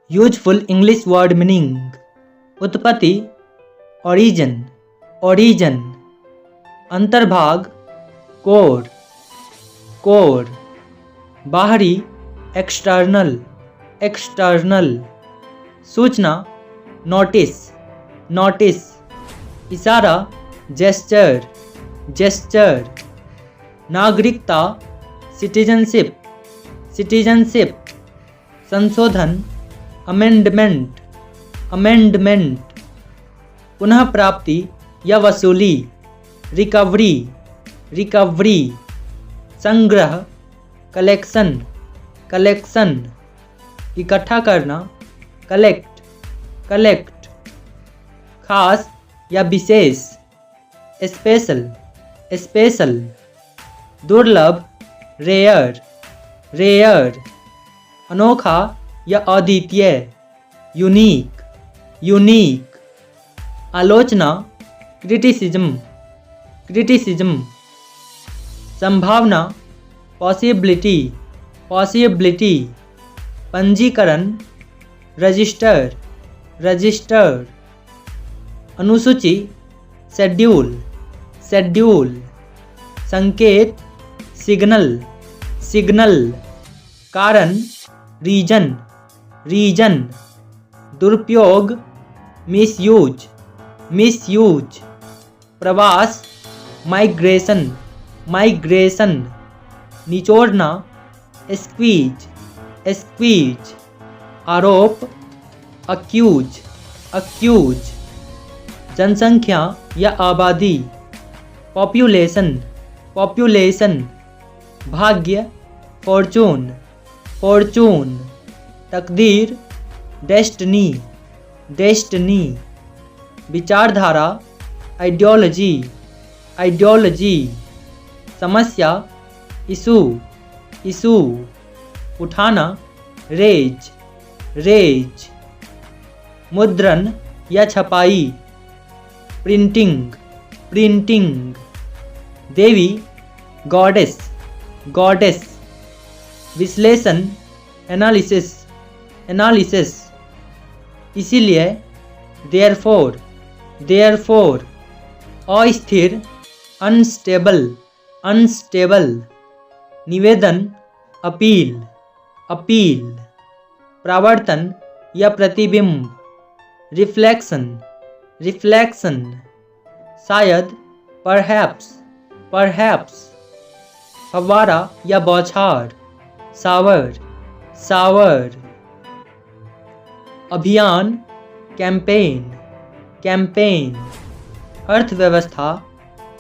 Useful English word meaning. उत्पत्ति origin origin. अंतर्भाग core core. बाहरी एक्सटर्नल एक्सटर्नल। सूचना नोटिस नोटिस। इशारा जेस्चर जेस्चर। नागरिकता सिटीजनशिप सिटीजनशिप। संशोधन अमेंडमेंट अमेंडमेंट। पुनः प्राप्ति या वसूली रिकवरी रिकवरी। संग्रह कलेक्शन कलेक्शन। इकट्ठा करना कलेक्ट कलेक्ट। खास या विशेष स्पेशल स्पेशल। दुर्लभ रेयर रेयर। अनोखा या अद्वितीय यूनिक यूनिक। आलोचना क्रिटिसिज्म क्रिटिसिज्म। संभावना पॉसिबिलिटी पॉसिबिलिटी। पंजीकरण रजिस्टर रजिस्टर। अनुसूची शेड्यूल शेड्यूल। संकेत सिग्नल सिग्नल। कारण रीजन रीजन। दुरुपयोग मिसयूज मिसयूज। प्रवास माइग्रेशन माइग्रेशन। निचोड़ना स्क्वीज स्क्वीज। आरोप अक्यूज अक्यूज। जनसंख्या या आबादी पॉपुलेशन पॉपुलेशन। भाग्य फॉर्चून फॉर्चून। तकदीर डेस्टिनी डेस्टिनी। विचारधारा आइडियोलॉजी आइडियोलॉजी। समस्या इशू इशू। उठाना रेज रेज। मुद्रण या छपाई प्रिंटिंग प्रिंटिंग। देवी गॉडेस गॉडेस। विश्लेषण एनालिसिस एनालिसिस। इसीलिए देयरफॉर देयरफॉर। अस्थिर अनस्टेबल अनस्टेबल। निवेदन अपील अपील। प्रावर्तन या प्रतिबिंब रिफ्लेक्शन रिफ्लेक्शन। शायद परहैप्स परहैप्स। फव्वारा या बौछार सावर सावर। अभियान कैंपेन कैंपेन। अर्थव्यवस्था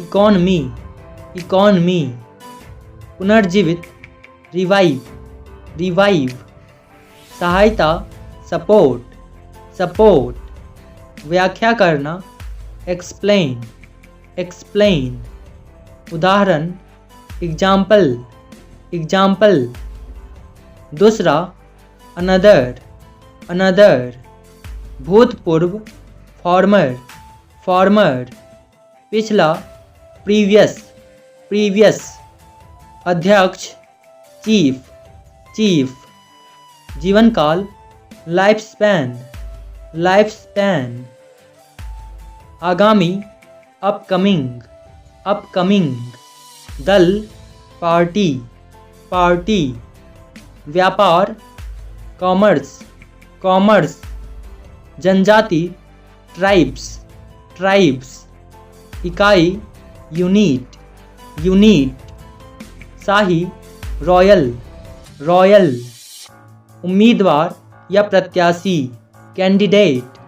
इकोनमी इकोनमी। पुनर्जीवित रिवाइव रिवाइव। सहायता सपोर्ट सपोर्ट। व्याख्या करना एक्सप्लेन एक्सप्लेन। उदाहरण एग्जाम्पल एग्जाम्पल। दूसरा अनदर अनदर। भूतपूर्व फॉर्मर फॉर्मर। पिछला प्रीवियस प्रीवियस। अध्यक्ष चीफ चीफ। जीवनकाल लाइफ स्पैन लाइफ स्पैन। आगामी अपकमिंग अपकमिंग। दल पार्टी पार्टी। व्यापार कॉमर्स कॉमर्स। जनजाति ट्राइब्स ट्राइब्स। इकाई यूनिट यूनिट। शाही रॉयल रॉयल। उम्मीदवार या प्रत्याशी कैंडिडेट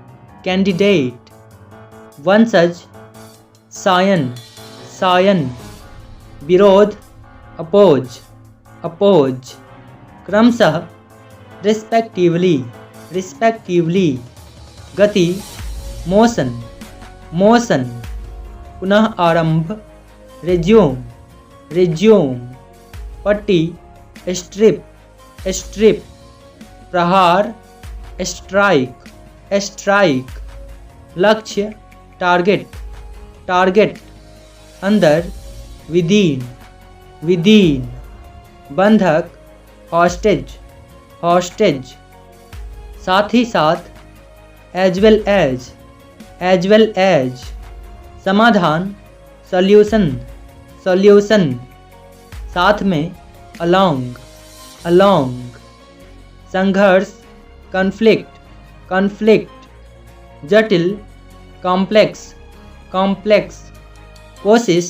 कैंडिडेट। वंशज सायन सायन। विरोध अपोज अपोज। क्रमशः रिस्पेक्टिवली रिस्पेक्टिवली। गति मोशन मोशन। पुनः आरंभ रिज्यूम रिज्यूम। पट्टी स्ट्रिप स्ट्रिप। प्रहार स्ट्राइक स्ट्राइक। लक्ष्य टारगेट टारगेट। अंदर विदीन विदीन। बंधक हॉस्टेज हॉस्टेज। साथ ही साथ, एज वेल एज, समाधान, सॉल्यूशन, साथ में, along, संघर्ष, कॉन्फ्लिक्ट, जटिल, कॉम्प्लेक्स, कोशिश,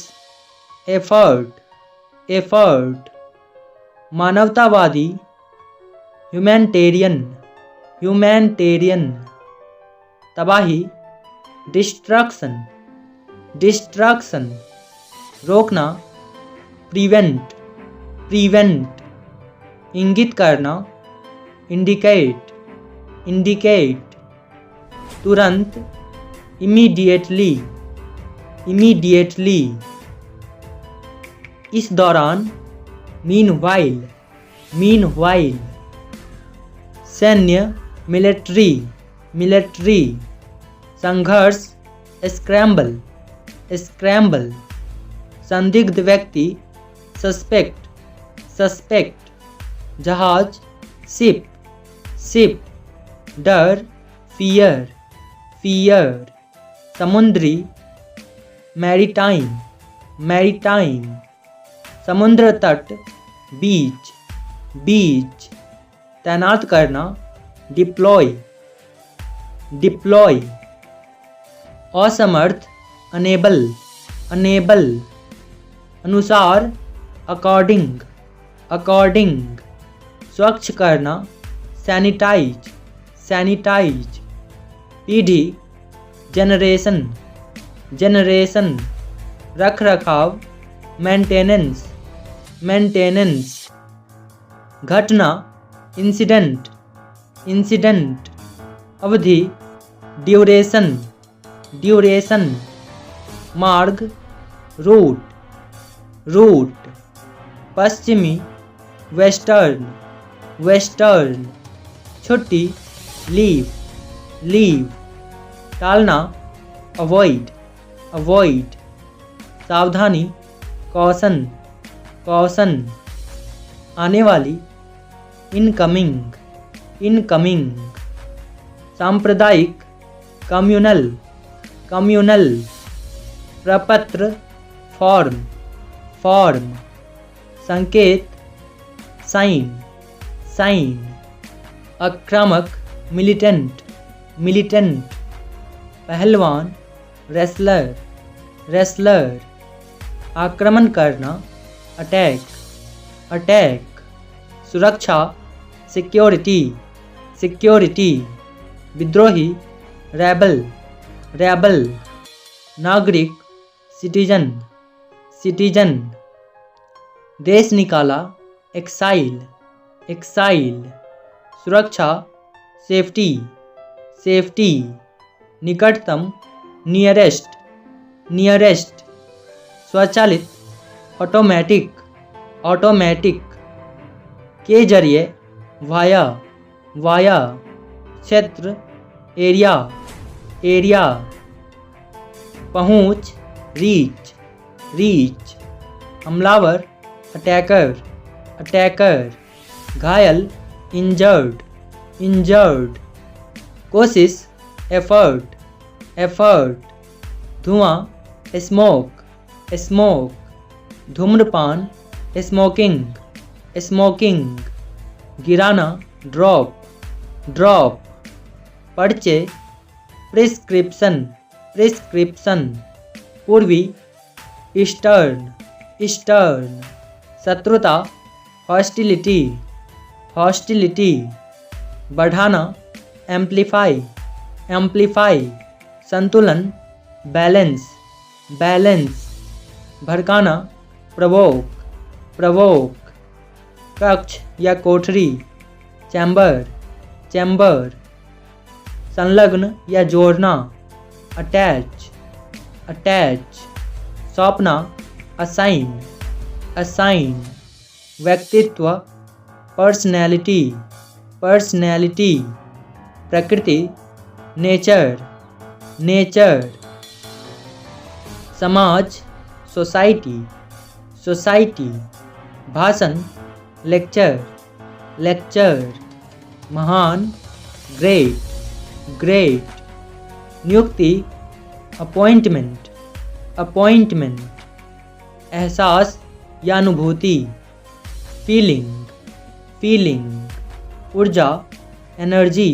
एफर्ट, मानवतावादी, ह्यूमैनिटेरियन, तबाही, डिस्ट्रक्शन, रोकना, प्रिवेंट, इंगित करना, इंडिकेट, तुरंत, इमीडिएटली, इस दौरान, मीनवाइल, सैन्य, मिलिट्री, संघर्ष, स्क्रैम्बल, संदिग्ध व्यक्ति, सस्पेक्ट, जहाज, शिप, डर, फियर, समुद्री, मैरीटाइम, समुद्र तट, बीच, तैनात करना, डिप्लॉय, असमर्थ, अनेबल, अनुसार, अकॉर्डिंग, स्वच्छ करना, सैनिटाइज, पीढ़ी, जनरेशन, रखरखाव, मेंटेनेंस, घटना, इंसिडेंट, अवधि, ड्यूरेशन, मार्ग, रूट, पश्चिमी, वेस्टर्न, छुट्टी, लीव, टालना, अवॉइड, सावधानी, कॉशन, आने वाली, इनकमिंग, सांप्रदायिक, कम्युनल, प्रपत्र, फॉर्म, संकेत, साइन, आक्रामक, मिलिटेंट, पहलवान, रेसलर, आक्रमण करना, अटैक, सुरक्षा, सिक्योरिटी, विद्रोही, रेबल, नागरिक, सिटीजन, देश निकाला, एक्साइल, सुरक्षा, सेफ्टी, निकटतम, नियरेस्ट, स्वचालित, ऑटोमेटिक, के जरिए, वाया, क्षेत्र, एरिया, पहुंच, रीच, हमलावर, अटैकर, घायल, इंजर्ड, कोशिश, एफर्ट, धुआं, स्मोक, धूम्रपान, स्मोकिंग, गिराना, ड्रॉप, पर्चे, प्रिस्क्रिप्शन, पूर्वी, ईस्टर्न, शत्रुता, हॉस्टिलिटी, बढ़ाना, एम्प्लीफाई, संतुलन, बैलेंस, भड़काना, प्रवोक, कक्ष या कोठरी, चैम्बर, संलग्न या जोड़ना, अटैच, सौंपना, असाइन, व्यक्तित्व, पर्सनैलिटी, प्रकृति, नेचर, समाज, सोसाइटी, भाषण, लेक्चर, महान, ग्रेट ग्रेट। नियुक्ति अपॉइंटमेंट अपॉइंटमेंट। एहसास या अनुभूति फीलिंग फीलिंग। ऊर्जा एनर्जी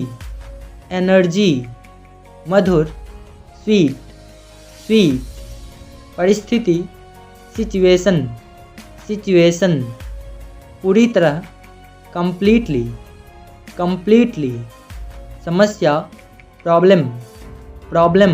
एनर्जी। मधुर स्वीट स्वीट। परिस्थिति सिचुएशन सिचुएशन। पूरी तरह कंप्लीटली कंप्लीटली। समस्या प्रॉब्लम प्रॉब्लम।